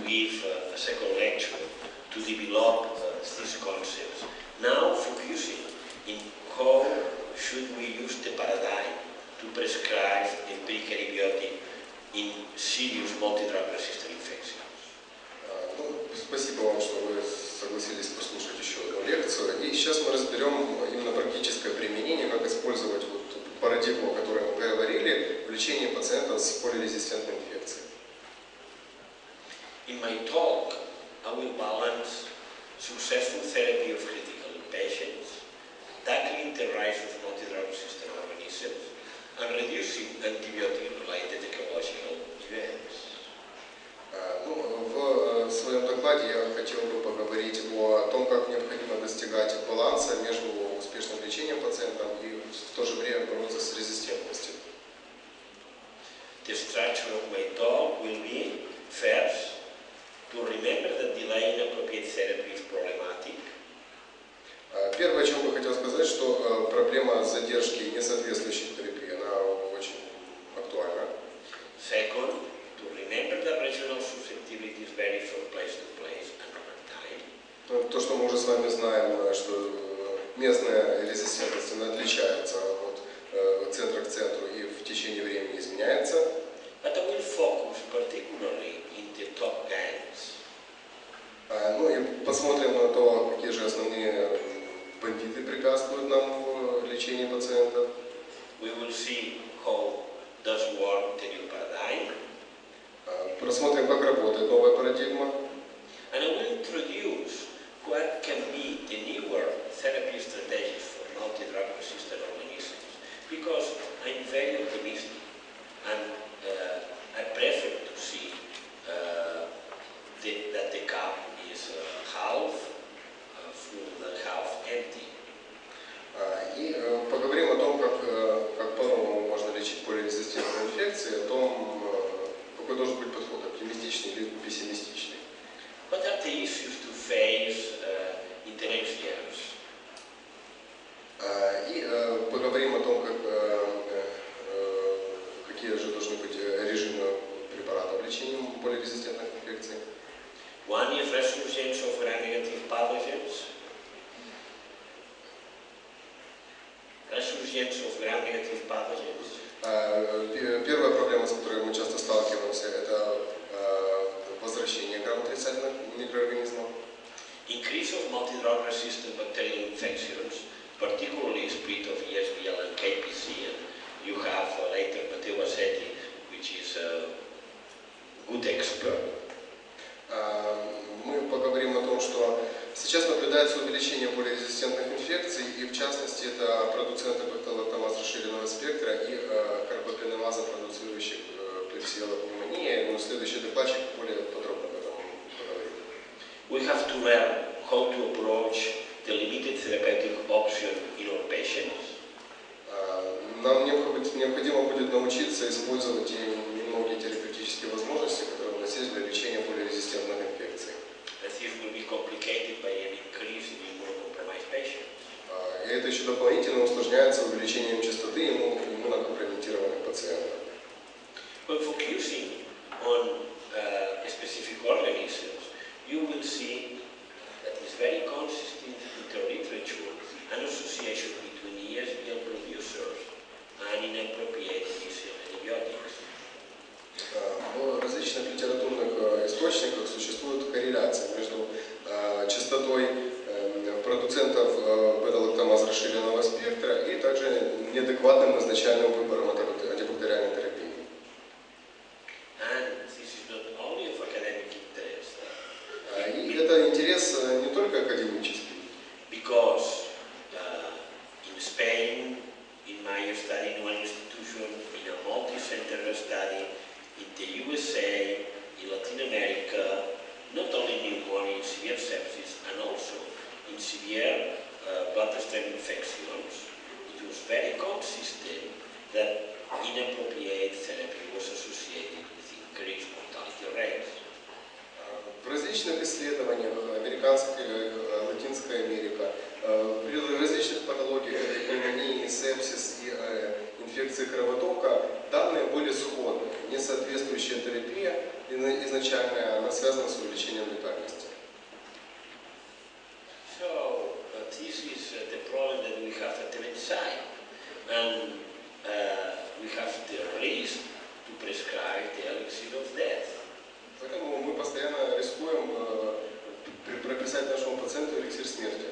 give a second lecture to develop these concepts. Now focusing in how should we use the paradigm to prescribe empirical antibiotic in serious multi-drug resistant infections. Спасибо вам, что вы согласились послушать еще одну лекцию. И сейчас мы разберем именно практическое применение, как использовать вот ту парадигму, о которой мы говорили, в лечении пациентов с полирезистентной инфекцией. In my talk, I will balance successful therapy of critical patients, tackling the rise of multi-drug resistant organisms, and reducing antibiotic-related ecological events. В своем докладе я хотел бы поговорить о том, как необходимо достигать баланса между успешным лечением пациентов и в то же время бороться с резистентностью. The structure of my talk will be, first, to remember that delaying appropriate therapy is problematic. Первое, о чем бы хотел сказать, что проблема задержки несоответствующей терапии, она очень актуальна. Second, to remember that regional susceptibilities vary from place to place and over time. То, что мы уже с вами знаем, что местная резистентность она отличается от центра к центру и в течение времени изменяется. But I will focus particularly in the top gangs. Ну и посмотрим на то, какие же основные бандиты препятствуют нам в лечении пациентов. We will see how does work the new paradigm. Просмотрим, как работает новая парадигма. And I will introduce what can be the newer therapy strategies for multi-drug resistant organisms, because I'm very optimistic and I prefer to see that the cup is half full than half empty. И поговорим о том, как по-новому можно лечить полирезистентные инфекции, о том, какой должен быть подход, оптимистичный или пессимистичный. What are the issues to face in the next years? И поговорим о том, какие же должны быть режимы препаратов лечения полирезистентных инфекций. One is resurgence of gram-negative pathogens. Resurgence of gram-negative pathogens. Первая проблема, с которой мы часто сталкиваемся, это возвращение грамотрицательных микроорганизмов. Increase of multi-drug resistant bacterial infections, particularly spread of ESBL and KPC, and you have later Matteo Assetti, which is a good expert. Мы поговорим о том, что сейчас наблюдается увеличение полирезистентных инфекций, и в частности это продуценты бактилолактамаз расширенного спектра и карбапенемаза, продуцирующих клепсиелла пневмонии. Но следующий докладчик более подробно об этом поговорит. We have to learn how to approach the limited therapeutic option in our patients. Нам необходимо будет научиться использовать те немногие терапевтические возможности, которые у нас есть для лечения полирезистентных инфекций. This will be complicated by an increase in immunocompromised patients. И это еще дополнительно усложняется увеличением частоты иммунокомпрометированных пациентов. When focusing on specific organisms, you will see that it's very consistent in the literature an association between ESBL producers and inappropriate antibiotics. В различных литературных источниках существует корреляция между частотой продуцентов бета-лактамаз расширенного спектра и также неадекватным назначальным выбором антибактериальной терапии. И это интерес не только академический. Because in Spain, in my study in one institution, in a multi-center study, in the USA, in Latin America, not only pneumonia, in severe sepsis, and also in severe bloodstream infections, it was very consistent that inappropriate therapy was associated with increased mortality rates. В различных исследованиях, американская, Латинская Америка, при различных патологиях, пневмонии, сепсис и инфекции кровотока, данные были сходны. Несоответствующая терапия и изначальная, она связана с увеличением летальности. So this is the problem that we have at the bedside, and we have the risk to prescribe the elixir of death. Поэтому мы постоянно рискуем прописать нашему пациенту эликсир смерти.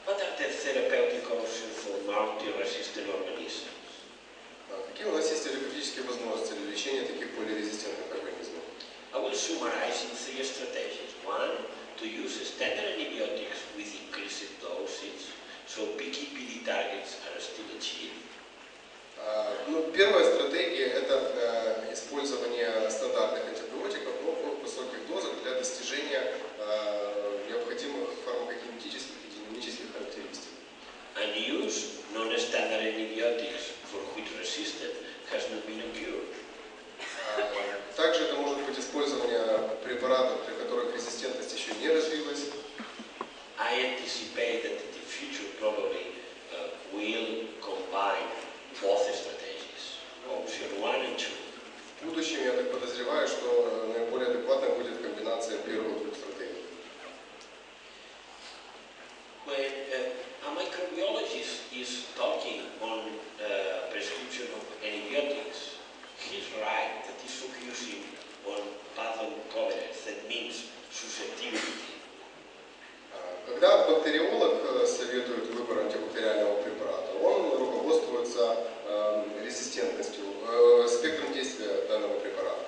What are the therapeutic options for multi-resistant organisms? Какие у нас есть терапевтические возможности для лечения таких полирезистентных организмов? I will summarize in three strategies. One, to use standard antibiotics with increased doses, so PKPD targets are still achieved. Первая стратегия – это использование стандартных антибиотиков, но в высоких дозах для достижения необходимых фармакокинетических и динамических характеристик. And use non-standard antibiotics for which resistance has not been occurred. Также это может быть использование препаратов, для которых резистентность еще не развилась. I anticipate that the future probably will combine both strategies, option 1 and 2. В будущем, я так подозреваю, что наиболее адекватной будет комбинация первых двух стратегий. When a microbiologist is talking on prescription of antibiotics, he's right that he's focusing on pathogen tolerance, that means susceptibility. Когда бактериолог советует выбор антибактериального препарата, он руководствуется резистентностью, спектром действия данного препарата.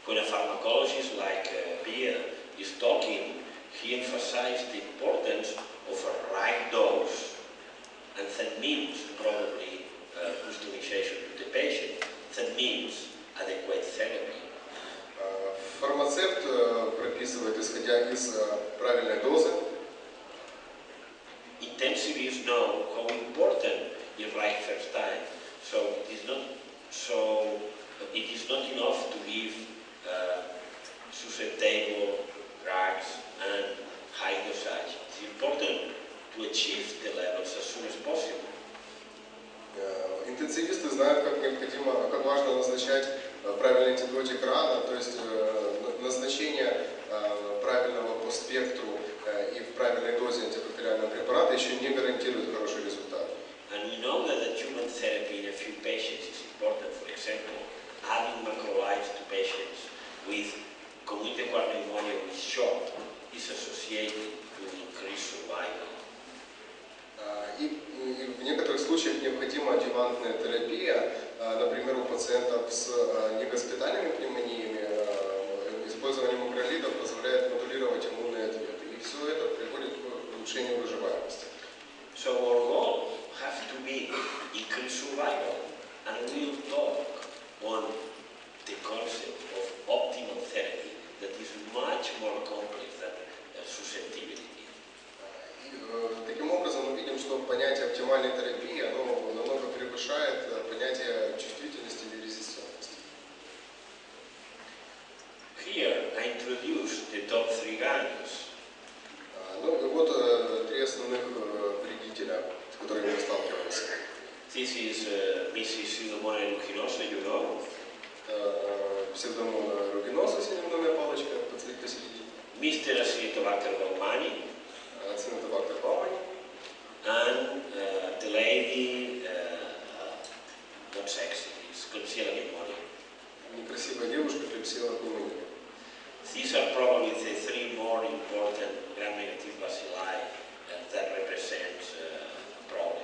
When a pharmacologist like Beer is talking, he emphasizes the importance of a right dose, and that means probably customization to the patient. That means adequate therapy. Фармацевт прописывает, исходя из правильной дозы. Intensivists know how important is right first time. So it is not enough to give susceptible drugs and high dosage. It's important to achieve the levels as soon as possible. Интенсивисты знают, как важно назначать правильный антибиотик рано, то есть назначение правильного по спектру и в правильной дозе антибактериального препарата еще не гарантирует хороший результат. And we know that the human therapy in a few patients is important. For example, adding macrolides to patients with community acquired pneumonia with shock is associated with increased survival. И в некоторых случаях необходима адъювантная терапия, например, у пациентов с негоспитальными пневмониями, использование макролидов позволяет модулировать иммунные ответы. И все это приводит к улучшению выживаемости. So our goal has to be increased survival, and we'll talk on the concept of optimal therapy that is much more complex than susceptibility. Таким образом, мы видим, что понятие оптимальной терапии оно намного превышает понятие чувствительности или резистентности. Here I introduced the top three gangs. Ну и вот три основных вредителя, с которыми мы сталкиваемся. This is Mrs. Pseudomonas aeruginosa, you know. Псевдомона аэрuginosa, синемномная палочка, посередине. Mr. Acinetobacter baumannii. Acinetobacter baumannii. And the lady, not sexy, it's Klebsiella pneumoniae. Некрасивая девушка, Klebsiella pneumoniae. These are probably the three more important gram-negative bacilli that represents a problem.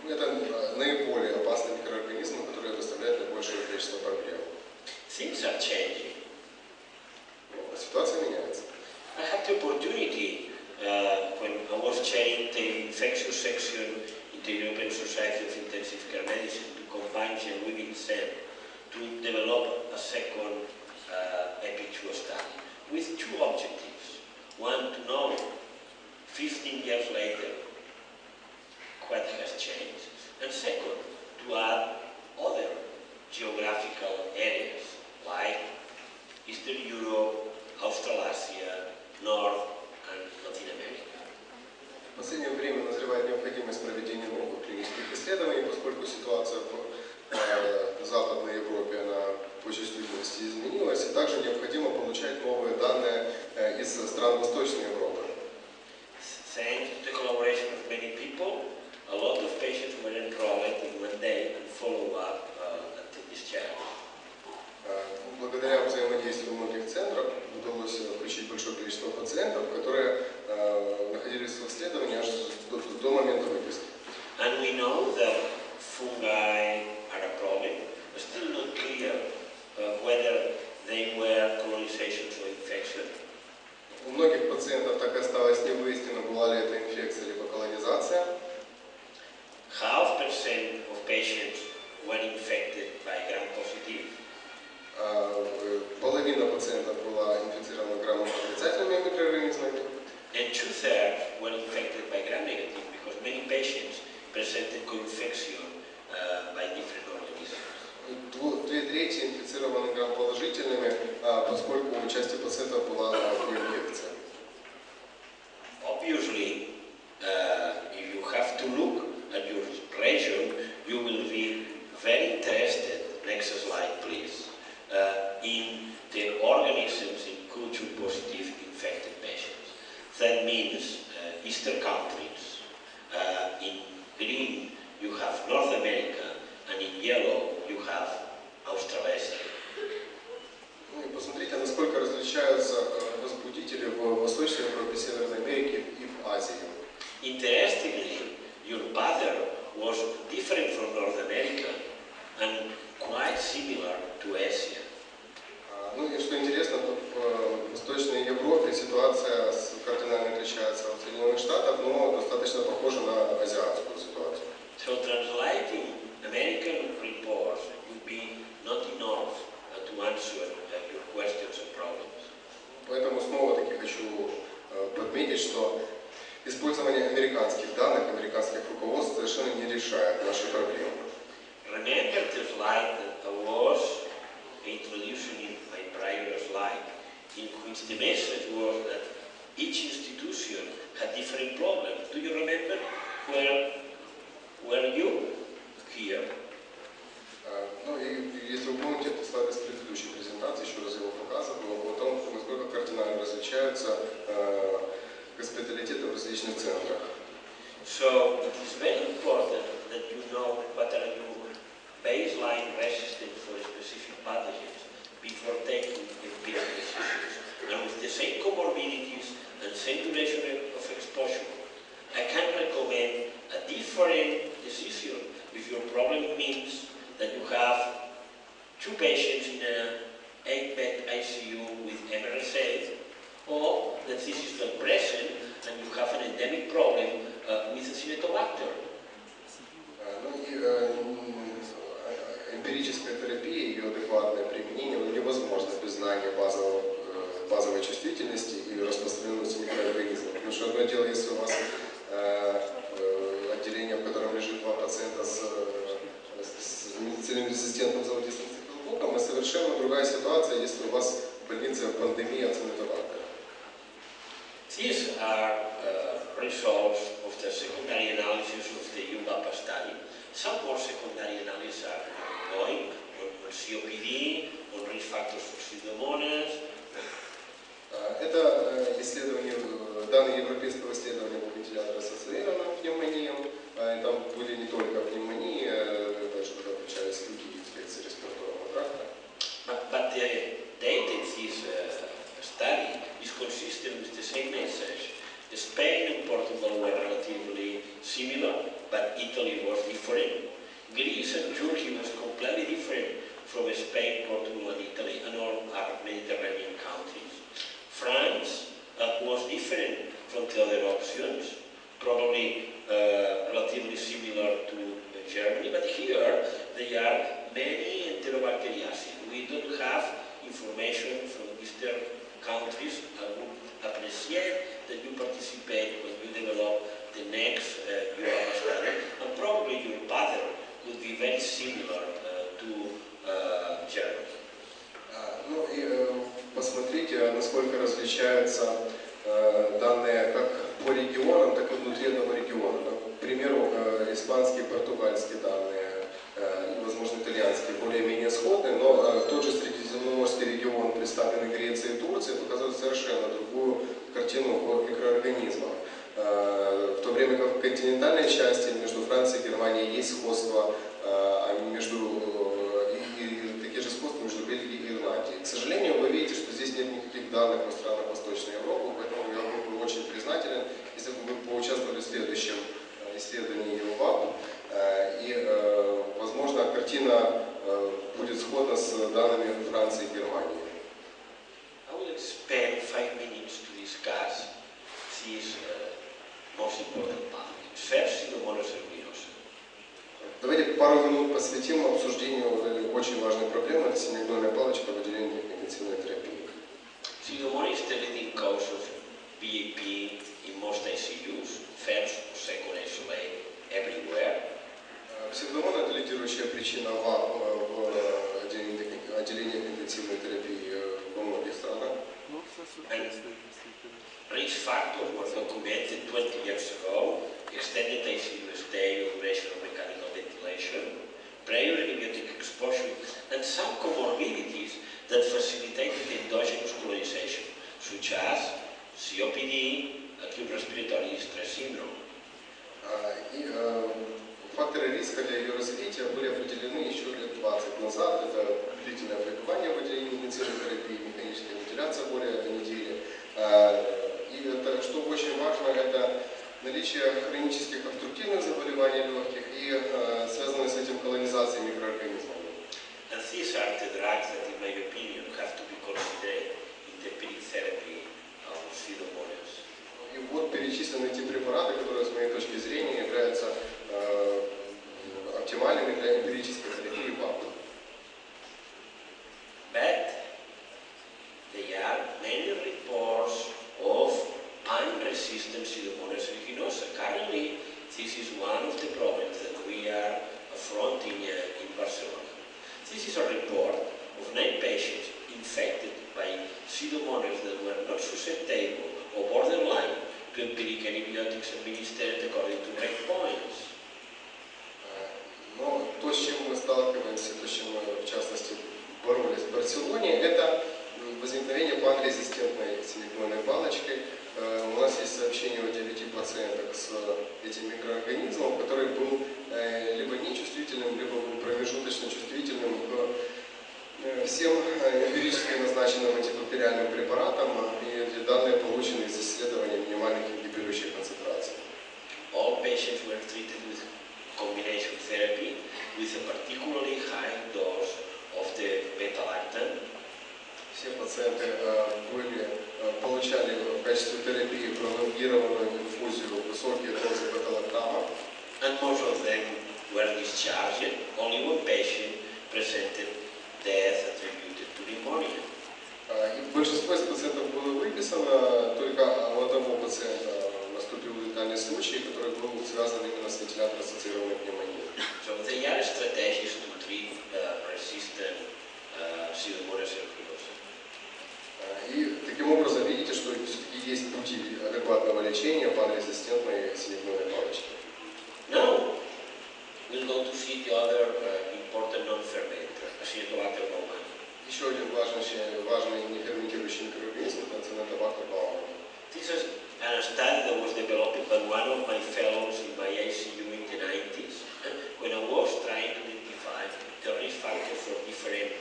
Это наиболее опасные микроорганизмы, которые доставляют наибольшее количество проблем. Things are changing. Ситуация меняется. I had the opportunity when I was chairing the infectious section in the European Society of Intensive Care Medicine to combine Genuine SEM to develop a second EPIC2 study with two objectives. One, to know 15 years later what has changed, and second, to add other geographical areas like Eastern Europe, Australasia, North and Latin America. В последнее время назревает необходимость проведения новых клинических исследований, поскольку ситуация в Западной Европе она по чувствительности изменилась, и также необходимо получать новые данные из стран Восточной Европы. Thanks to the collaboration of many people, a lot of patients were enrolled in one day and follow up until discharge. Благодаря взаимодействию многих центров удалось включить большое количество пациентов, которые находились в исследовании аж до момента выписки. And we know that fungi are a problem. It's still not clear whether they were colonizations or infections. У многих пациентов так и осталось не выяснено, была ли это инфекция либо колонизация. 0.5% of patients were infected by gram-positive. Половина пациентов была инфицирована грамм-отрицательными микроорганизмами. And 2/3 were infected by gram-negative because many patients presented co-infection by different organisms. 2/3 инфицированы грамм-положительными, поскольку у части пациентов была инфекция. Obviously, if you have to look at your region, you will be very interested, next slide please, in the organisms in culture-positive infected patients. That means Eastern countries. In green you have North America, and in yellow you have Australasia. Ну и посмотрите, насколько различаются возбудители в Восточной Европе, Северной Америке и в Азии. Interestingly, your pattern was different from North America and quite similar to Asia. Ну и что интересно, то в Восточной Европе ситуация кардинально отличается от Соединенных Штатов, но достаточно похожа на азиатскую ситуацию. So translating American reports would be not enough to answer your questions and problems. Поэтому снова-таки хочу подметить, что использование американских данных, американских руководств совершенно не решает наши проблемы. Remember the slide that was introduced in my prior slide, in which the message was that each institution had different problems. Do you remember where were you? Here. Ну и если вы помните, это слайд из предыдущей презентации, еще раз его показывал, о том, насколько кардинально различаются госпиталитеты в различных центрах. So it is very important that you know what are your baseline resistance for specific pathogens before taking empirical decisions. And with the same comorbidities and same duration of exposure, I can recommend a different decision if your problem means that you have 2 patients in an 8-bed ICU with MRSA, or that this is not present and you have an endemic problem with Acinetobacter. Ну и эмпирическая терапия, ее адекватное применение невозможно без знания базовой чувствительности и распространенности микроорганизмов. Потому что одно дело, если у вас отделение, в котором лежит 2 пациента с медицинно-резистентным золотистым стафилококком, и совершенно другая ситуация, если у вас в больнице пандемия ацинетобактера. These are results of the secondary analysis of the UBAPA study. Some more secondary analyses are ongoing on COPD, on risk factors for Pseudomonas. Это исследование, данные европейского исследования по вентилятор-ассоциированным пневмониям. Там были не только пневмонии, даже туда включались другие инфекции респираторного тракта. But the data in this study is consistent with the same message. Spain and Portugal were relatively similar, but Italy was different. Greece and Turkey was completely different from Spain, Portugal and Italy, and all are Mediterranean countries. France was different from the other options, probably relatively similar to Germany, but here there are many Enterobacteriaceae. We don't have information from Eastern countries. I would appreciate that you participate when you develop the next UBAPA study, and probably your pattern would be very similar to Germany. Ну и посмотрите, насколько различаются данные как по регионам, так и внутри одного региона. К примеру, испанские, португальские данные и, возможно, итальянские более-менее сходны, но тот же картину в микроорганизмах. В то время как в континентальной части между Францией и Германией есть сходство, и такие же сходства между Бельгией и Ирландией. К сожалению, вы видите, что здесь нет никаких данных о странах Восточной Европы, поэтому я был бы очень признателен, если бы вы поучаствовали в следующем исследовании ЮВАП, и, возможно, картина будет сходна с данными Франции и Германии. I will spend 5 minutes to discuss these most important topics. First, Pseudomonas aeruginosa. Давайте пару минут посвятим обсуждению очень важной проблемы, это семигнойная палочка в отделении интенсивной терапии. Pseudomonas is the leading cause of BAP in most ICUs, first or second SLA, everywhere. Псевдомон – это лидирующая причина ВАП в отделениях интенсивной терапии во многих странах. Risk factors were documented 20 years ago: extended ICU stay, operation of mechanical ventilation, prior antibiotic exposure, and some comorbidities that facilitated endogenous colonization, such as COPD, acute respiratory distress syndrome. Факторы риска для ее развития были определены еще лет 20 назад. Это длительное пребывание в отделении интенсивной терапии, механическая вентиляция более недели. И это, что очень важно, это наличие хронических обструктивных заболеваний легких и связанной с этим колонизацией микроорганизмов. And these are the drugs that, in my opinion, have to be considered in the empiric therapy of Pseudomonas. И вот перечислены те препараты, которые, с моей точки зрения, являются оптимальными для эмпирической терапии ВАП. But there are many reports of pan-resistant Pseudomonas aeruginosa. Currently, this is one of the problems that we are affronting in Barcelona. This is a report of 9 patients infected by Pseudomonas that were not susceptible or borderline to empiric antibiotics administered according to breakpoints. Но то, с чем мы сталкиваемся, то, с чем мы, в частности, боролись в Барселоне, это возникновение панрезистентной семигнойной палочкой. У нас есть сообщение о 9 пациентах с этим микроорганизмом, который был либо нечувствительным, либо был промежуточно чувствительным к всем эмпирически назначенным антибактериальным препаратам, и эти данные получены из исследования минимальных ингибирующих концентраций. All patients were treated with combination therapy with a particularly high dose of the beta-lactam. Все пациенты получали в качестве терапии пролонгированную инфузию высокие дозы бета-лактама. And most of them were discharged. Only one patient presented death attributed to pneumonia. И большинство из пациентов было выписано, только у одного пациента наступил летальный случай, который был связан именно с вентилятор-ассоциированной пневмонией. So there are strategies to treat resistant Pseudomonas aeruginosa. И таким образом видите, что все-таки есть пути адекватного лечения панрезистентной семигнойной палочки. Now we'll go to see the other important non-fermenter, Acinetobacter baumannii. Еще один важный неферментирующий микроорганизм – это Acinetobacter baumannii. This is a study that was developed by one of my fellows in my ICU in the 90s when I was trying to identify the risk factors for different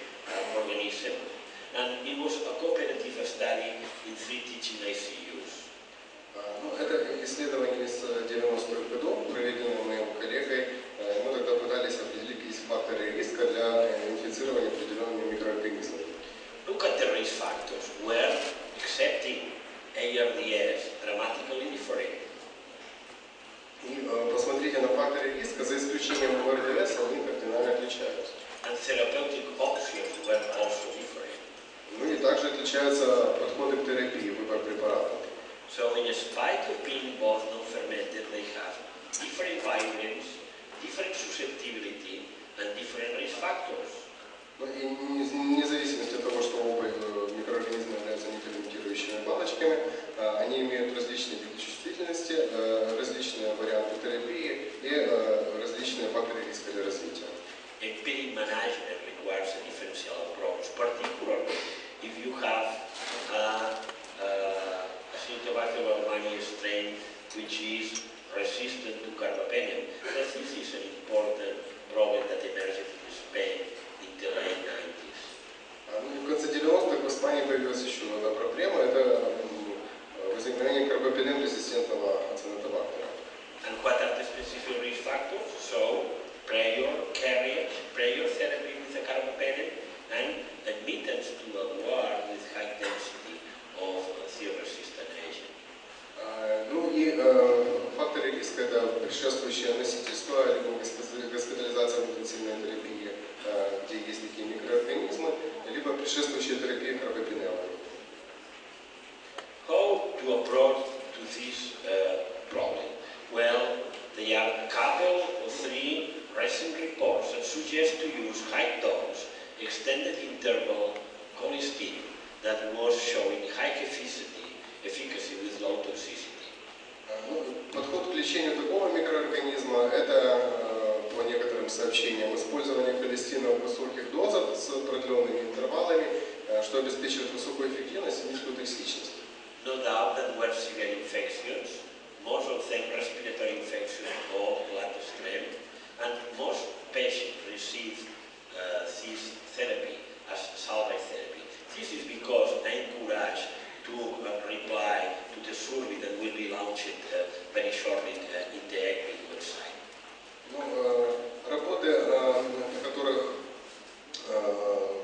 organisms. And it was a cooperative study in 3 teaching ICUs. Это исследование из 90-х годов, проведенное моим коллегой. Мы тогда пытались определить, какие есть факторы риска для инфицирования определенными микроорганизмами. Look at the risk factors where, excepting ARDS, dramatically different. И посмотрите на факторы риска, за исключением ОРДС, они кардинально отличаются. And therapeutic options were also different. Ну и также отличаются подходы к терапии, выбор препаратов. So in spite of being both non-fermented, they have different virulence, different susceptibility, and different risk factors. Ну и вне зависимости от того, что оба микроорганизма являются неферментирующими палочками, они имеют различные виды чувствительности, различные варианты терапии и различные факторы риска для развития. Empiric management requires a differential approach, particularly if you have Acinetobacter interval colistin that was showing high efficacy with low toxicity. Подход к лечению такого микроорганизма – это, по некоторым сообщениям, использование холестина в высоких дозах с продленными интервалами, что обеспечивает высокую эффективность и низкую токсичность. No doubt that were severe infections, most of them respiratory infections or bloodstream, and most patients received this therapy as salvage therapy. This is because I encourage to reply to the survey that will be launched very shortly in the ECPID website. Работы, в которых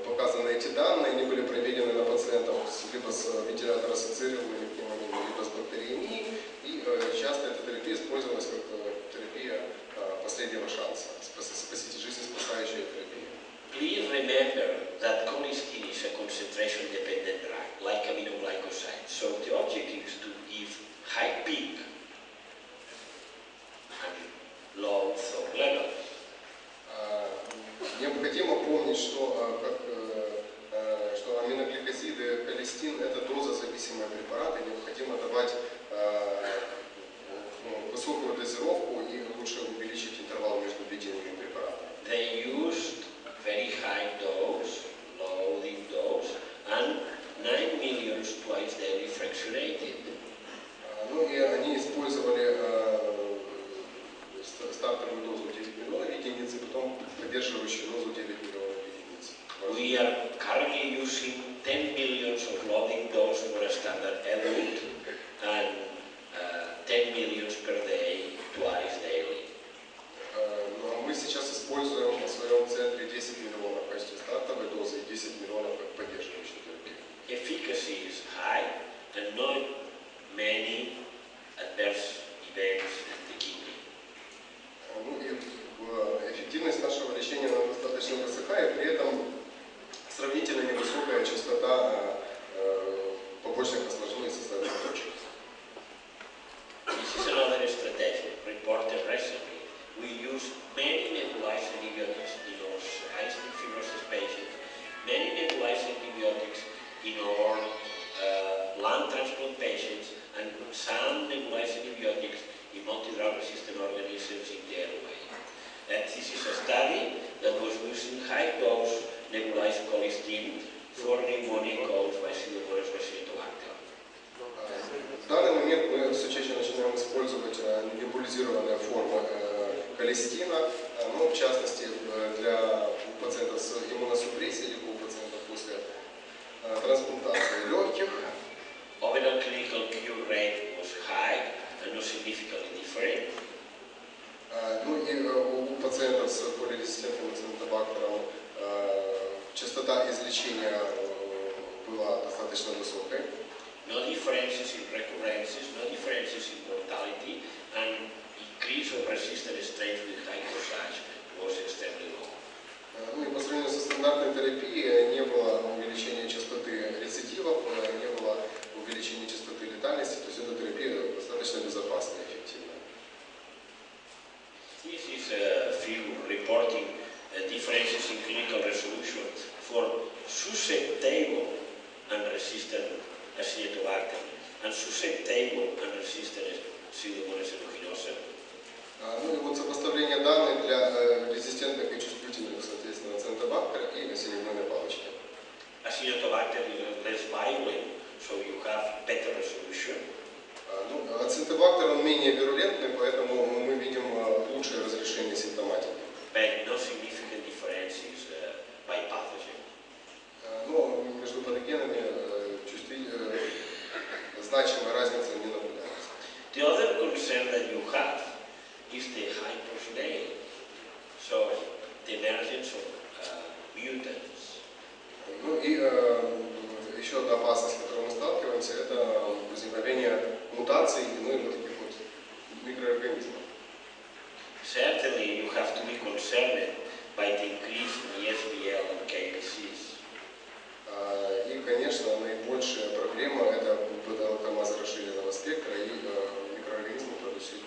показаны эти данные, они были проведены на пациентах либо с вентилятор-ассоциированными пневмониями, либо с бактериемией, и часто эта терапия использовалась как терапия последнего шанса, жизнеспасающая терапия. Please remember that colistin is a concentration-dependent drug, like aminoglycoside. So the objective is to give high peak and low thaw levels. Необходимо помнить, что аминогликозиды, холестин – это дозозависимые препараты, необходимо давать высокую дозировку и лучше увеличить интервал между введениями препарата. They used very high dose, loading dose, and 9 millions twice daily fractionated. Ну и они использовали стартовую дозу 9 миллионов единиц, и потом поддерживающую дозу 9 миллионов единиц. We are currently using 10 millions of loading dose for a standard adult and 10 millions per day, twice daily. Мы сейчас используем в своем центре 10 миллионов в качестве стартовой дозы и 10 миллионов как поддерживающей терапии. Efficacy is high and not many adverse events in the kidney. Ну и эффективность нашего лечения достаточно высока, и при этом сравнительно невысокая частота побочных осложнений составных точек. This is another strategy reported recently. We use many nebulized antibiotics in our cystic fibrosis patients, many nebulized antibiotics in our lung transplant patients, and some nebulized antibiotics in multi-drug resistant organisms in the airway. This is a study that was using high-dose nebulized colistin for pneumonia caused by Pseudomonas bacillobacter. В данный момент мы все чаще начинаем использовать небулизированные формы холестина, но в частности для пациентов с иммуносупрессией либо у пациентов после трансплантации легких. Overall clinical cure rate was high and not significantly different. Ну и у пациентов с полирезистентным цинтобактером частота излечения была достаточно высокой. No differences in recurrences, no differences in mortality, and increase of resistant strains with high dosage was extremely low. Ну и по сравнению со стандартной терапией не было увеличения частоты рецидивов, не было увеличения частоты летальности, то есть эта терапия достаточно безопасная и эффективная. This is a figure reporting differences in clinical resolution for susceptible and resistant Acinetobacter and susceptible and resistant Pseudomonas aeruginosa. Ну и вот сопоставление данных для резистентных и чувствительных, соответственно, цинтобактер и осеневной палочки. Acinetobacter is less violent, so you have better resolution. Ну, ацинтобактер он менее вирулентный, поэтому мы видим лучшее разрешение симптоматики. But no significant differences by pathogen. Но между патогенами значимая разница не наблюдается. The other concern that you have is the hypoxia, so the emergence of mutants. Ну и еще одна опасность, с которой мы сталкиваемся, это возникновение мутаций, ну и вот таких вот микроорганизмов. Certainly you have to be concerned by the increase in ESBL and KPCs. И, конечно, наибольшая проблема – это бета-лактамаза расширенного спектра и микроорганизмы,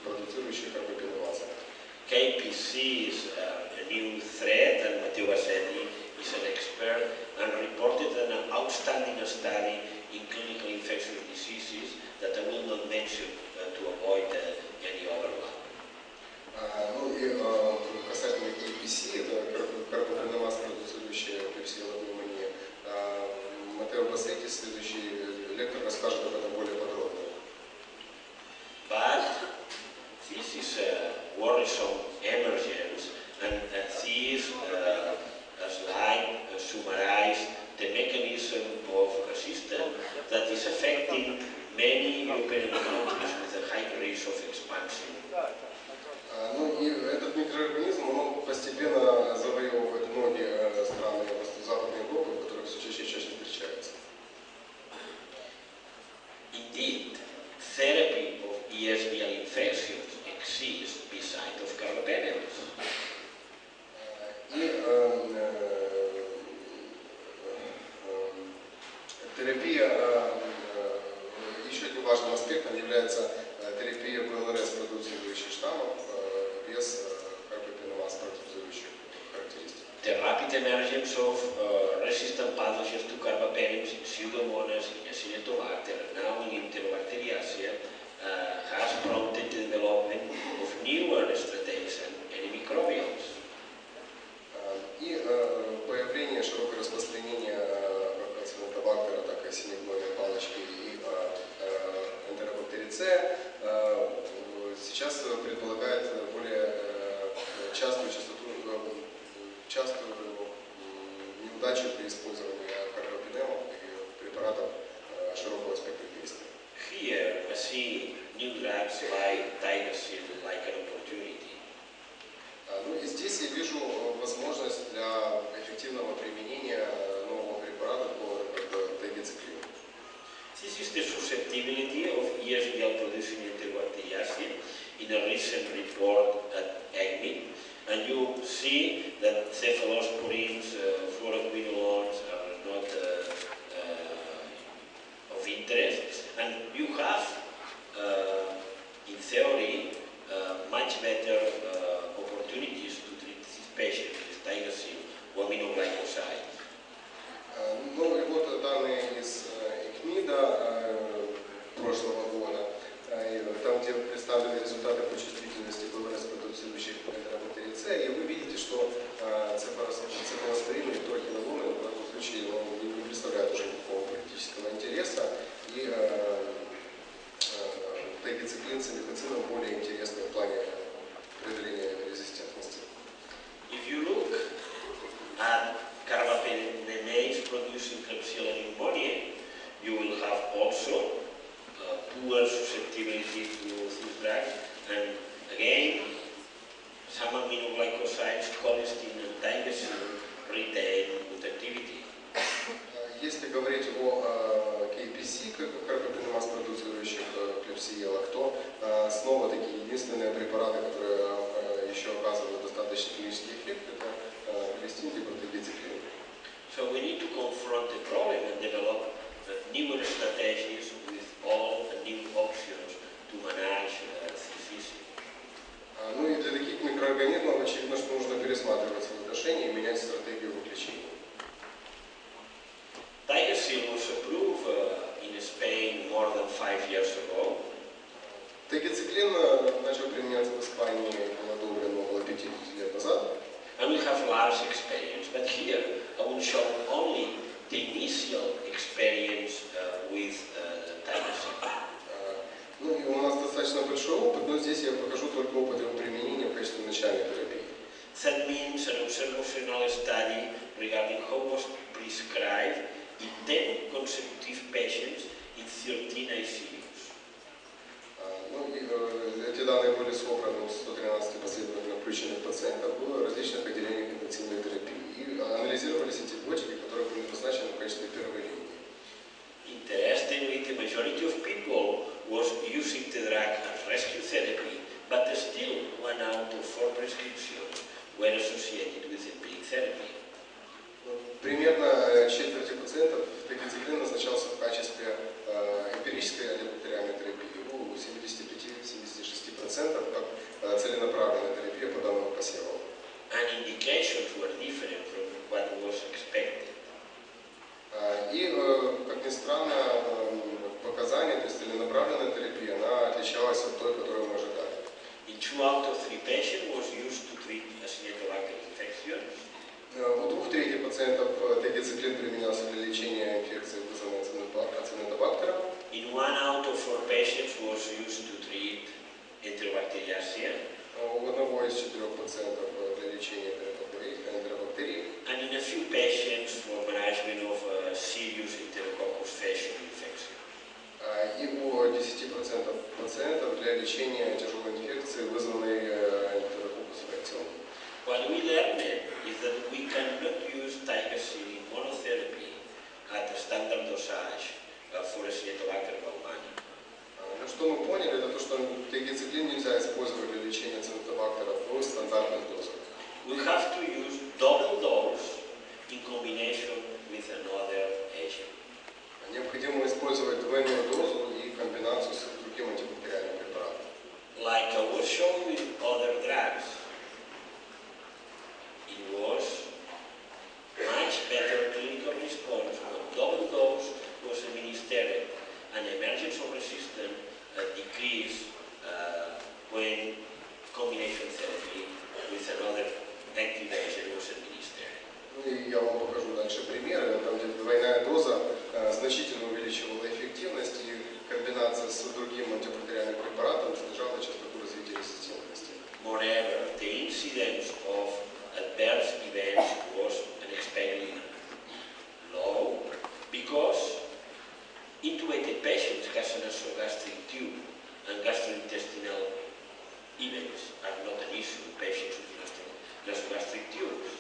продуцирующие карбопенемазы. KPC is a new threat, and Matteo Bassetti is an expert and outstanding study in clinical infectious diseases that I will not mention to avoid any overlap. Ну и касательно KPC, это карбопеномаз, продуцирующая клепсиела пневмония, Матео Басетти, следующий лектор, расскажет об этом более подробно. But this is a worrisome emergence, and this slide summarizes the mechanism of resistance that is affecting many European countries with a high risk of expansion. Ну и этот микроорганизм, он постепенно завоевывает многие страны Западной Европы, в которых все чаще и чаще встречается. Indeed, therapy of ESBL infections exists beside of carbapenems. И терапия, еще одним важным аспектом является терапия ПЛРС, продуцирующих штаммов, без карбопеномаз, продуцирующих характеристик. The rapid emergence of resistant pathogens to carbapenems in Pseudomonas, in Acinetobacter, and now in Enterobacteriaceae has prompted the development of newer strategies and antimicrobials. И появление, широкое распространение Ацинетобактера, так и синегнойной палочки и Enterobacteriaceae сейчас предполагает более частую неудачу при использовании карбопенемов и препаратов широкого спектра действия. Here, I see new drugs like Tygocil like an opportunity. Ну и здесь я вижу возможность для эффективного применения нового препарата, как тегициклин. This is the susceptibility of ESBL producing Enterobacteriaceae in a recent report at ECMID, and you see that cephalosporins, fluoroquinolones are not of interest, and you have, in theory, much better opportunities to treat these patients with Tygocil or aminoglycosides. Ну и вот данные из ЭКМИДа прошлого года, там, где представлены результаты по чувствительности ПЛРС, продуцирующих Enterobacteriaceae, и вы видите, что цефалоспорин и торхинолоны в этом случае не представляют уже никакого практического интереса, и тегициклин с амифоцином более интересны в плане преодоления резистентности. If you look at carbapenemase producing Klebsiella pneumoniae, you will have also poor susceptibility to these drugs, and again, some aminoglycosides, colistin and Tygocil retain good activity. Если говорить о KPC, как карбопенемаз, продуцирующих клепсиелах, то снова такие единственные препараты, которые еще оказывают достаточно клинический эффект, это колистин либо тегициклин. So we need to confront the problem and develop newer strategies with all the new options to manage this issue. Ну и для таких микроорганизмов очевидно, что нужно пересматривать свои отношения и менять стратегию в их лечении. Tygocil was approved in Spain more than 5 years ago. Тегициклин начал применяться в Испании, был одобрен около 50 лет назад. And we have large experience, but here I will show only the initial experience with Tygocil. Ну и у нас достаточно большой опыт, но здесь я покажу только опыт его применения в качестве начальной терапии. That means an observational study regarding how was prescribed in 10 consecutive patients in 13 ICUs. Ну и эти данные были собраны у 113 последовательно включенных пациентов в различных отделениях интенсивной терапии. И анализировались антибиотики, которые были назначены в качестве первой линии. Interestingly, the majority of people was using the drug as rescue therapy, but still 1 out of 4 prescriptions were associated with empiric therapy. Примерно ни странно, показания, то есть целенаправленная терапия, она отличалась от той, которую мы ожидали. In 2 out of 3 patients was used to treat Acinetobacter infection. У 2/3 пациентов тегициклин применялся для лечения инфекции, вызванной ацинетобактером. In 1 out of 4 patients was used to treat Enterobacteriaceae. У одного из 4 пациентов для лечения энтеробактерий. And in a few patients for management of serious Enterococcus faecium infection. И у 10% пациентов для лечения тяжелой инфекции, вызванной Enterococcus faecium. What we learned is that we cannot use Tigercil monotherapy at a standard dosage for Acinetobacter baumannii. Но что мы поняли, это то, что тегициклин нельзя использовать для лечения ацинетобактеров в стандартных дозах. We have to use double dose in combination with another agent. Необходимо использовать двойную дозу и комбинацию с другим антибактериальным препаратом. Like I was shown with other drugs, it was much better clinical response when double dose was administered and emergence of resistance decreased when combination therapy with another active agent was administered. И я вам покажу дальше примеры, там где двойная доза значительно увеличивала эффективность, и комбинация с другим антибактериальным препаратом снижала частоту развития резистентности. Moreover, the incidence of adverse events was unexpectedly low because intubated patients has a nasogastric tube and gastrointestinal events are not an issue in patients with nasogastric tubes.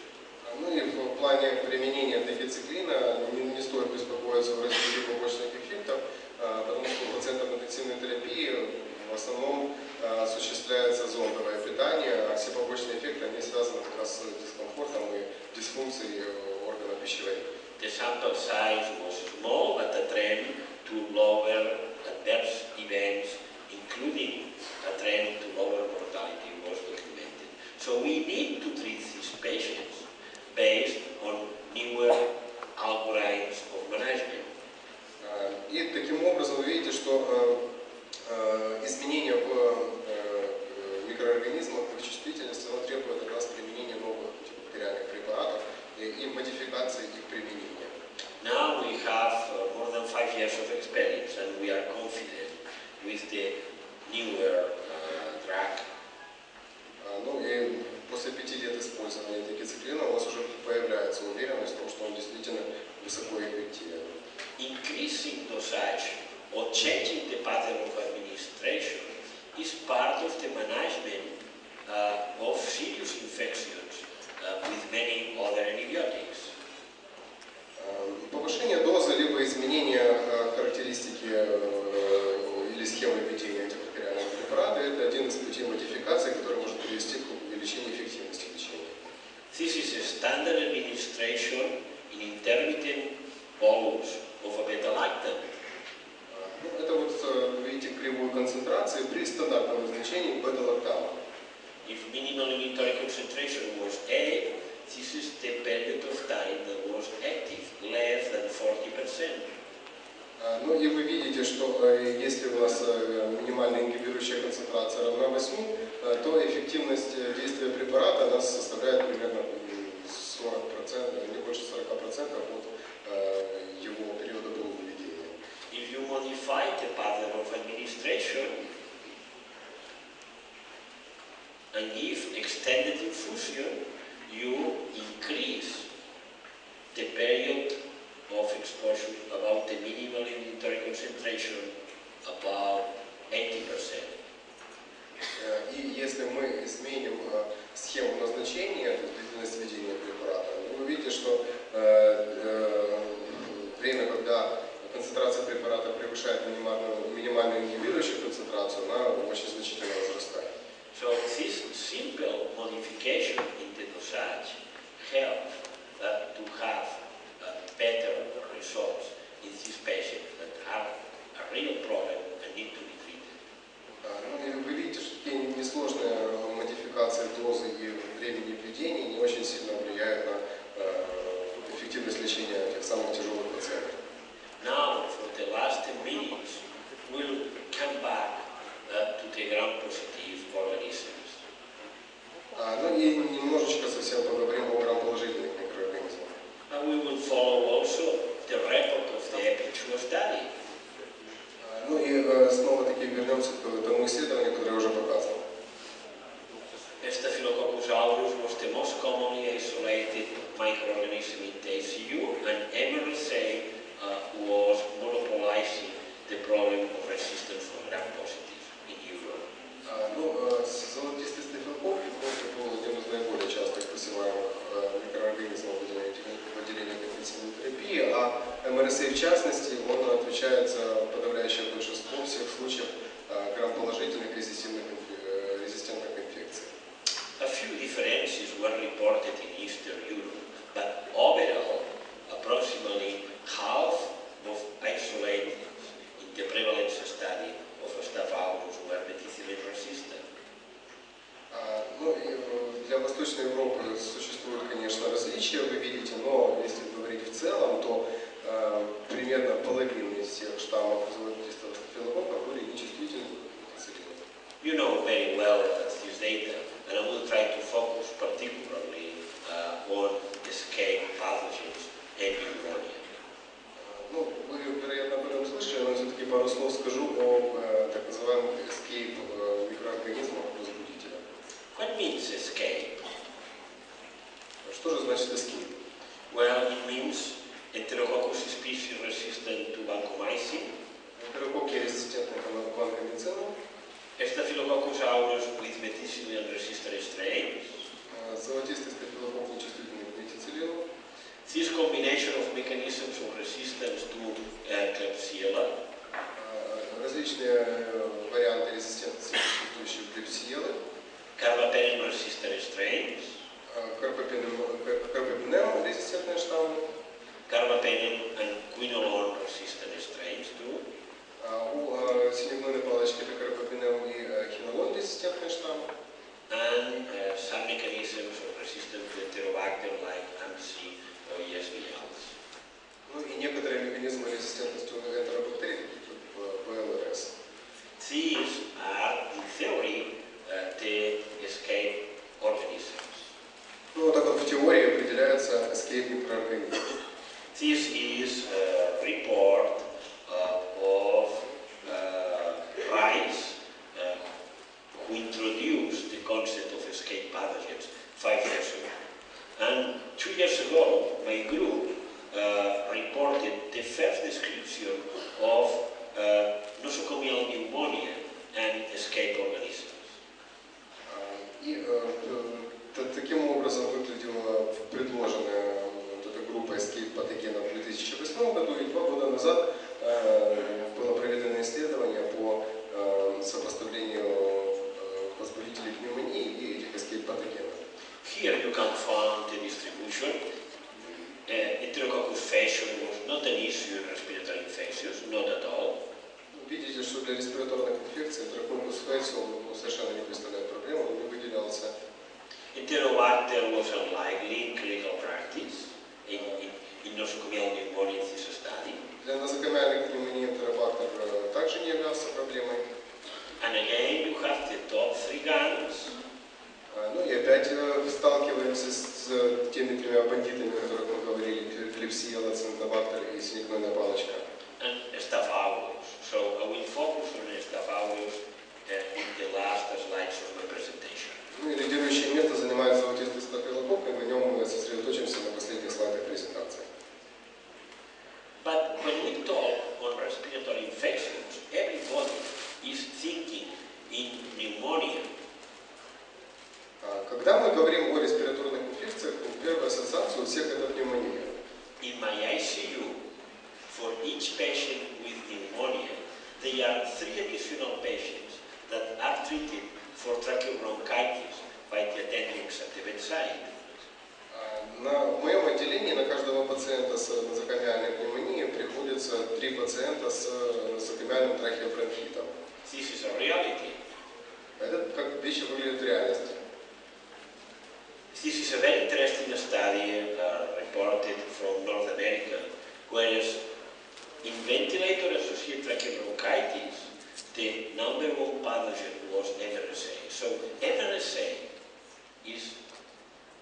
Ну и в плане применения тегициклина не стоит беспокоиться о развитии побочных эффектов, потому что у пациентов интенсивной терапии в основном осуществляется зондовое питание, а все побочные эффекты они связаны как раз с дискомфортом и дисфункцией органа пищеварения. The sample size was small, but the trend to lower adverse events, including a trend to lower mortality, was documented. So we need to treat these patients based on newer algorithms of management. И таким образом вы видите, что изменения в микроорганизмах, в их чувствительности, оно требует как раз применения новых антибактериальных препаратов и модификации их применения. Now we have more than 5 years of experience and we are confident with the newer drug. Ну и после 5 лет использования тегициклина у вас уже появляется уверенность в том, что он действительно высокоэффективен. Increasing dosage or changing the pattern of administration is part of the management of serious infections with many other antibiotics. Повышение дозы либо изменение характеристики или схемы ведения антибактериального препарата – это один из путей модификации, который может привести к увеличению эффективности лечения. This is a standard administration in intermittent bolus of a beta-lactam. Это вот, вы видите, кривую концентрации при стандартном назначении бета-лактама. If minimal inventory concentration was A, this is the period of time that was active, less than 40%. Ну и вы видите, что если у нас минимальная ингибирующая концентрация равна 8, то эффективность действия препарата у нас составляет примерно 40%, не больше 40% от его периода долгого введения. If you modify the pattern of administration and give extended infusion, you increase the period of exposure about the minimal inventory concentration about 80%. И если мы изменим схему назначения, то есть длительность введения препарата, вы увидите, что время, когда концентрация препарата превышает минимальную ингибирующую концентрацию, она очень значительно возрастает. So this simple modification in the dosage helps to have better results in these patients that have a real problem and need to be treated. Ну, и вы видите, что такие несложные модификации дозы и времени введения не очень сильно влияют на эффективность лечения этих МРСА в частности, он отвечает за подавляющее большинство всех случаев грамположительных резистентных инфекций. A few differences were reported in Eastern Europe, but overall, approximately half of isolated in the prevalence study of Staph aureus were methicillin resistant. Ну, и для Восточной Европы существуют, конечно, различия, вы видите, но если говорить в целом, то примерно половина из всех штаммов золотистого стафилококка были нечувствительны к пенициллину. You know very well this data, and I will try to focus particularly on escape pathogens and pneumonia. Ну, вы, вероятно, об этом слышали, но все-таки пару слов скажу о так называемых escape микроорганизмах возбудителя. What means escape? Что же значит escape? Well, it means Enterococcus species resistant to vancomycin, Энтерококки резистентны к ванкомицину, Staphylococcus aureus with methicillin resistant strains. золотистый стафилококк нечувствительный к метициллину. This combination of mechanisms of resistance to Klebsiella, Различные варианты резистентности, существующие в Klebsiella, carbapenem resistant strains, карбапенем резистентные штаммы, carbapenem and quinolone resistant strains too, у синегнойной палочки это карбапенем и хинолон резистентные штаммы, and some mechanisms of resistance to Enterobacter like AMC or ESBLs. ну и некоторые механизмы резистентности у энтеробактерий, такие как ВЛРС. These are, in theory, the escape organisms. Ну, вот так вот в теории определяется escape микроорганизм. This is a report of Rice, who introduced the concept of escape pathogens 5 years ago. And 2 years ago, my group reported the first description of nosocomial pneumonia and escape organisms. И таким образом выглядела предложенная вот эта группа escape патогенов в 2008 году, и 2 года назад было проведено исследование по сопоставлению возбудителей пневмонии и этих escape патогенов. Here you can find the distribution. Enterococcus faecium was not an issue in respiratory infections, not at all. Видите, что для респираторных инфекций Enterococcus faecium совершенно не представляет проблему, он не выделялся. Enterobacter was unlikely in clinical practice in nosocomial pneumonia in this study. Для нозокомиальной пневмонии Enterobacter также не являлся проблемой. And again, you have the top 3 guns. Ну и опять сталкиваемся с теми тремя бандитами, о которых мы говорили, Klebsiella, Campylobacter и синегнойная палочка. And Staph aureus. So I will focus on Staph aureus in the last slides of my presentation. Ну и лидирующее место занимает золотистый стафилококк, и на нем мы сосредоточимся на последних слайдах презентации. But when we talk on respiratory infections, everybody is thinking in pneumonia. Когда мы говорим о респираторных инфекциях, первая ассоциация у всех это пневмония. In my ICU, for each patient with pneumonia, there are 3 additional patients that are treated for tracheobronchitis by the attendings at the bedside. В моем отделении на каждого пациента с нозокомиальной пневмонией приходится 3 пациента с нозокомиальным трахеобронхитом. This is a reality. Это как вещи выглядят в реальности. This is a very interesting study reported from North America, whereas in ventilator-associated tracheobronchitis, the number 1 pathogen was MRSA. So MRSA is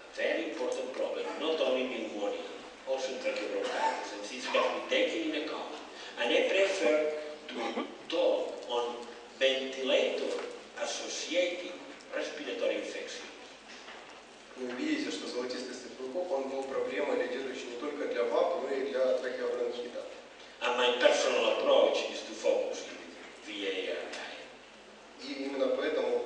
a very important problem, not only pneumonia, also in tracheobronchitis, and this has been taken in account. And I prefer to talk on ventilator-associated respiratory infections. Вы видите, что золотистый стафилококк, он был проблемой, лидирующей не только для ВАП, но и для трахеобронхита. And my personal approach is to focus in VARI. И именно поэтому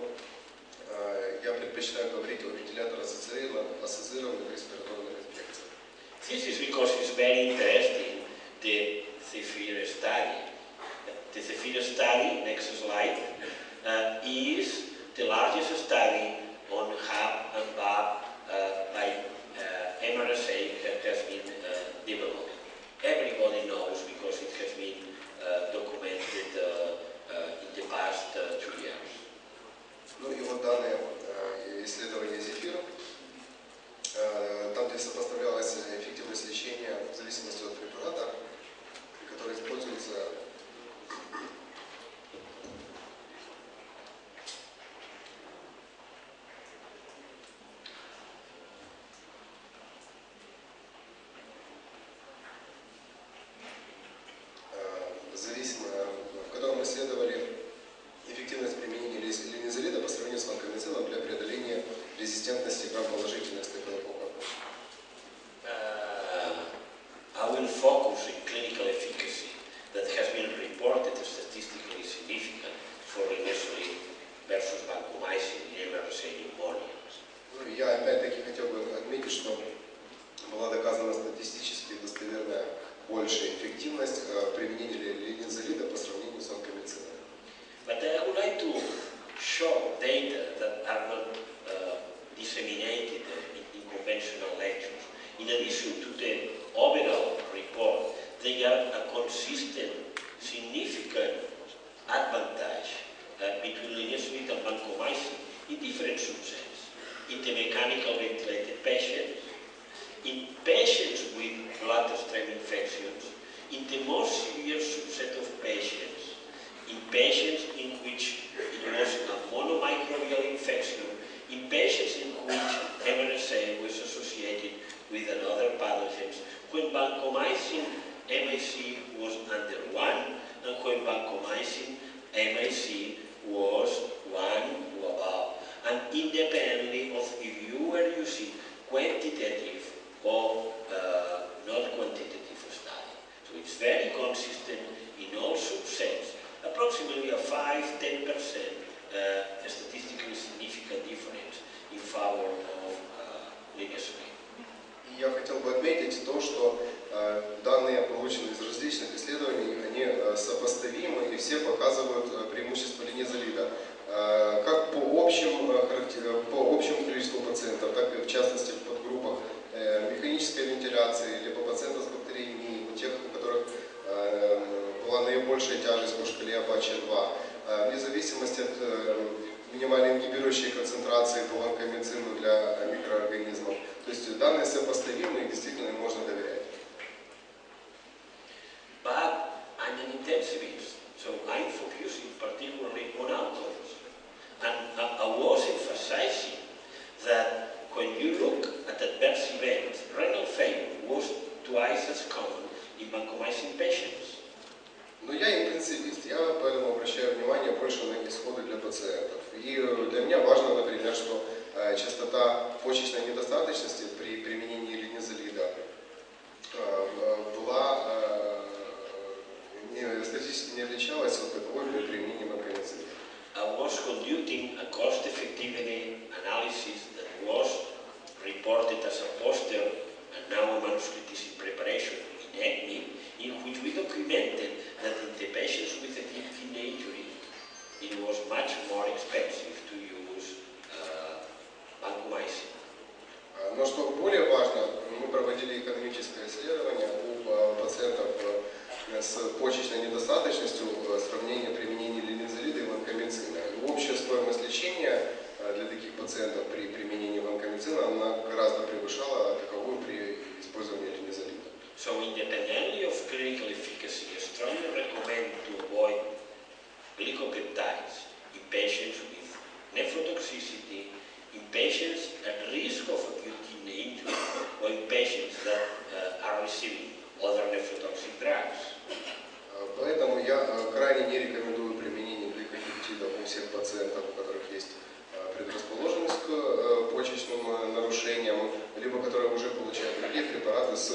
я предпочитаю говорить о вентиляторно-ассоциированных респираторных инфекциях. This is because it's very interesting эффективность применения линезолида по сравнению с ванкомицином. But I would like to show data that are not disseminated in conventional lectures. In addition to the overall report, they are a consistent, significant advantage between linezolid and vancomycin in different subsets. In the mechanical ventilated patients, in patients with bloodstream infections, in the more severe subset of patients, in patients in which it was a monomicrobial infection, in patients in which MRSA was associated with another pathogens, when vancomycin MIC was under 1, and when vancomycin MIC was 1 or above, and independently of if you were using quantitative or not quantitative study. So it's very consistent in all subsets, approximately a 5–10% statistically significant difference in favor of linezolid. Я хотел бы отметить то, что данные, полученные из различных исследований, они сопоставимы и все показывают преимущество линезолида. Как по общему количеству пациентов, так и в частности в подгруппах механической вентиляции, либо пациентов с бактериемией, у тех, у которых была наибольшая тяжесть по шкале Апаче-2, вне зависимости от минимально ингибирующей концентрации по ванкомицину для микроорганизмов. То есть данные сопоставимы и действительно им можно доверять. But I'm an intensivist, so I'm focusing particularly on outcomes. And I was emphasizing that when you look at adverse events, renal failure was twice as common in vancomycin patients. Но я интенсивист, я поэтому обращаю внимание больше на исходы для пациентов. И для меня важно, например, что частота почечной недостаточности при применении линезолида статистически не отличалась от таковой при применении ванкомицина. I was conducting a cost-effectivity analysis that was reported as a poster, and now a manuscript is in preparation in ECMI, in which we documented that in the patients with acute kidney injury, it was much more expensive to use vancomycin. Но что более важно, мы проводили экономическое исследование у пациентов с почечной недостаточностью сравнения применения линезолида и ванкомицина. И общая стоимость лечения для таких пациентов при применении ванкомицина она гораздо превышала таковую при использовании линезолида. So independently of clinical efficacy, I strongly recommend to avoid glycopeptides in patients with nephrotoxicity, in patients at risk of acute kidney injury, or in patients that are receiving other nephrotoxic drugs. Поэтому я крайне не рекомендую применение гликопептидов у всех пациентов, у которых есть предрасположенность к почечным нарушениям, либо которые уже получают другие препараты с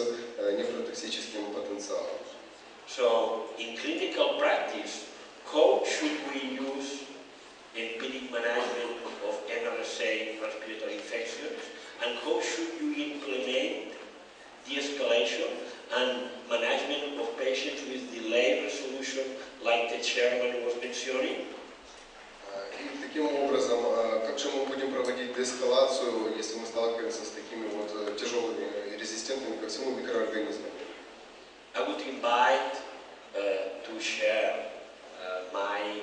нефротоксическим потенциалом. So, in clinical practice, how should we use empiric management of MRSA respiratory infections, and how should you implement de-escalation and management of patients with delayed resolution, like the chairman was mentioning? И таким образом, как же мы будем проводить деэскалацию, если мы сталкиваемся с такими вот тяжелыми и резистентными ко всему микроорганизмами? I would invite to share my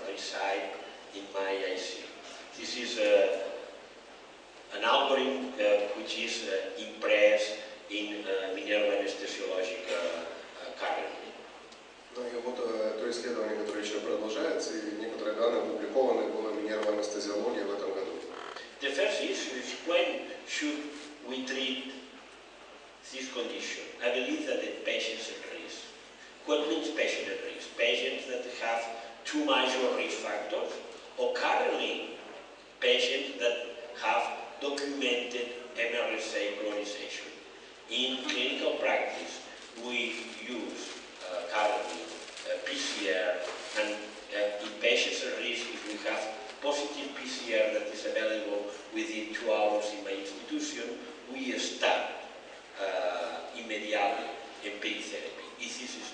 result in my IC. This is an algorithm which is impressed in Minerva Anesthesiologica currently. Ну и вот то исследование, которое еще продолжается, и некоторые данные опубликованы было в Minerva Anesthesiologia в этом году. The first issue is when should we treat this condition? I believe that the patients at risk. What means patient at risk? Patients that have two major risk factors, or currently patients that have documented MRSA colonization. In clinical practice, we use currently PCR, and in patients at risk, if we have positive PCR that is available within 2 hours in my institution, we start immediately empiric therapy. If this is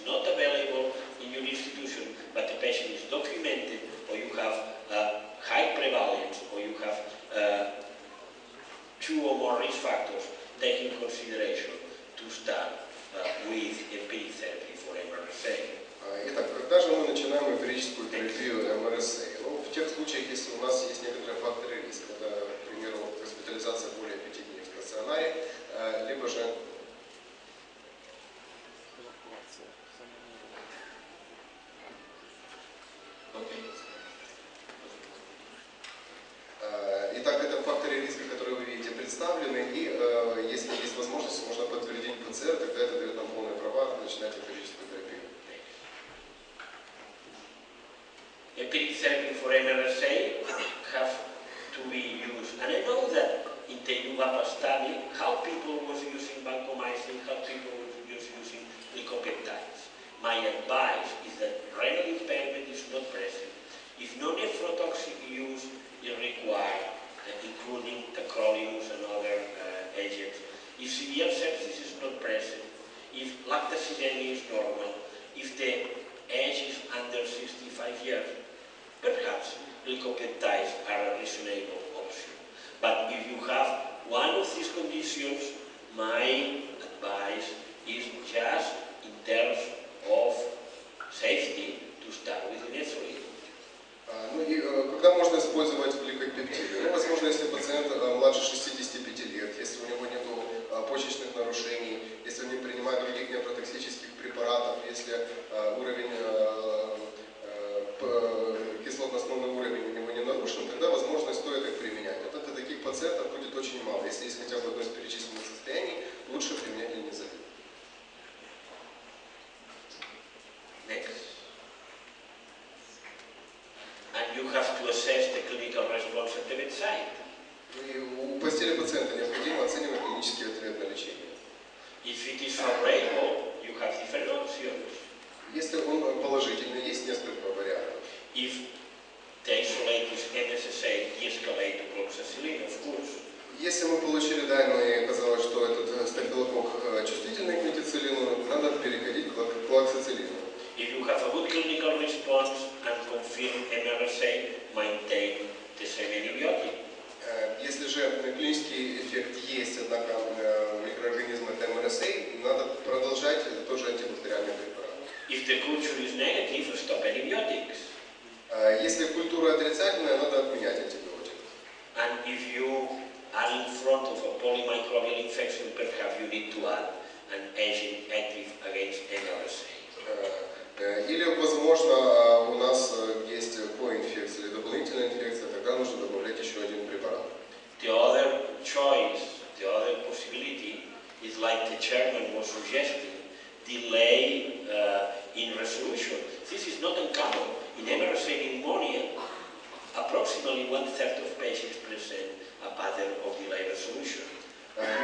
Итак, это факторы риска, которые вы видите представлены, и если есть возможность, можно подтвердить ПЦР, тогда это дает нам полные права начинать онкологическую терапию. Empiric therapy for MRSA have to be used. And I know that in the UVAPA study, how people was using vancomycin, how people was using glycopeptides. My advice is that renal impairment is not present. If no nephrotoxic use is required, including tacrolimus and other agents, if severe sepsis is not present, if lactacidemia is normal, if the age is under 65 years, perhaps glycopeptides are a reasonable option. But if you have one of these conditions, my advice is just in terms of safety to start with insulin. Ну и когда можно использовать гликопептиды? Ну, возможно, если пациент младше 65 лет, если у него нет почечных нарушений, если он не принимает других непротоксических препаратов, если уровень кислотно-основной уровень у него не нарушен, тогда, возможно, стоит их применять. Вот это таких пациентов будет очень мало. Если есть хотя бы одно из перечисленных состояний, лучше применять линизолид. Next. And you have to assess the clinical response at the bedside. И у постели пациента необходимо оценивать клинический ответ на лечение. If it is favorable, you have different options. Если он положительный, есть несколько вариантов. If the isolate is MSSA, de-escalate to cloxacillin, of course. Если мы получили данные и оказалось, что этот стафилококк чувствительный к метицилину, надо переходить к клоксациллину. If you have a good clinical response and confirm MRSA, maintain the same antibiotic. Если же клинический эффект есть, однако микроорганизм это МРСА, надо продолжать тоже антибактериальный препарат. If the culture is negative, stop antibiotics. Если культура отрицательная, надо отменять антибиотик. And if you are in front of a polymicrobial infection, perhaps you need to add an agent active against MRSA. Или, возможно, у нас есть коинфекция или дополнительная инфекция, тогда нужно добавлять еще один препарат. The other choice, the other possibility is like the chairman was suggesting, delay in resolution. This is not uncommon. In MRSA pneumonia, approximately 1/3 of patients present a pattern of delayed resolution.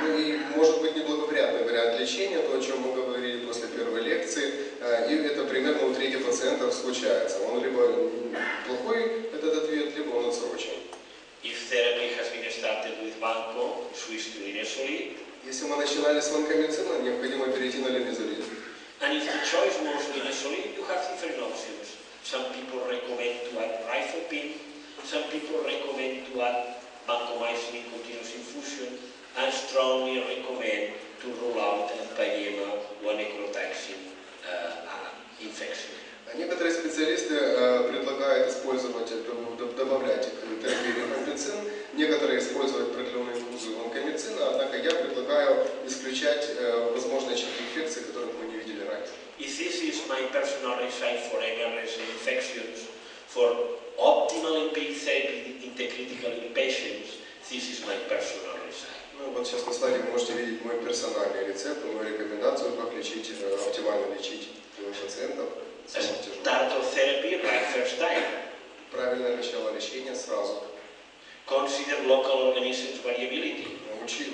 Ну и может быть неблагоприятный вариант лечения, то, о чем мы говорили после первой лекции, и это примерно у трети пациентов случается. Он либо плохой этот ответ, либо он отсрочен. If therapy has been started with vanco, switch to linezolid. Если мы начинали с ванкомицина, необходимо перейти на линизолид. And if the choice was linezolid, you have different options. Some people recommend to add rifapin, some people recommend to add vancomycin in continuous infusion, and strongly recommend to rule out empyema or necrotoxin infection. Некоторые специалисты предлагают использовать, добавлять к терапии рифампицин, некоторые использовать продлевные инфузы ванкомицина, однако я предлагаю исключать возможные очаги инфекции, которых мы не видели ранее. If this is my personal recipe for MRSA infections, for optimal empiric therapy in the critical patients, this is my personal recipe. Ну, вот сейчас на слайде вы можете видеть мой персональный рецепт, мою рекомендацию, как лечить, оптимально лечить пациентов. Start of therapy right first time. Правильное начало лечения сразу. Consider local organisms variability.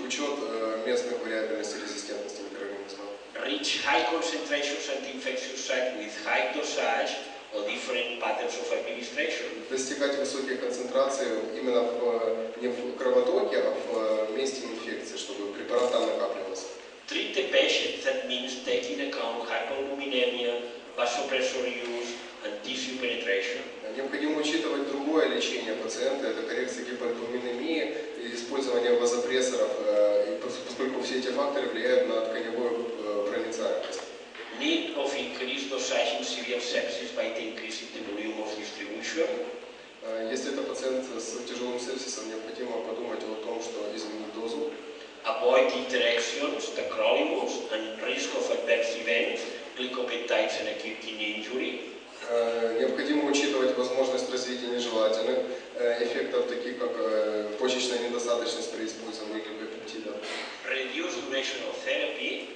Учет местных вариабельностей резистентности микроорганизмов. Reach high concentrations anti-infectious site with high dosage or different patterns of administration. Достигать высоких концентраций именно не в кровотоке, а в месте инфекции, чтобы препарат там накапливался. Treat the patient, that means taking account hypoluminemia, vasopressor use and tissue penetration. Необходимо учитывать другое лечение пациента, это коррекция гипоальбуминемии и использование вазопрессоров, поскольку все эти факторы влияют на тканевую проницаемость. Need of increased dosage in severe sepsis by increasing the volume of distribution. Если это пациент с тяжелым сепсисом, необходимо подумать о том, что изменить дозу. Avoid interactions, tacrolimus, and risk of adverse events, glycopeptides and acute kidney injury. Необходимо учитывать возможность развития нежелательных эффектов, таких как почечная недостаточность при использовании гликопептидов, reduce duration of therapy,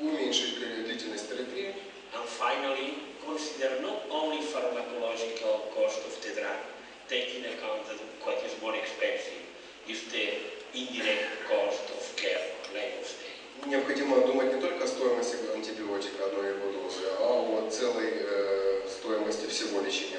уменьшить длительность терапии. and finally, consider not only pharmacological cost of the drug, taking account that what is more expensive is the indirect cost of care, length of stay. Необходимо думать не только о стоимости антибиотика одной его дозы, а о целой стоимости всего лечения.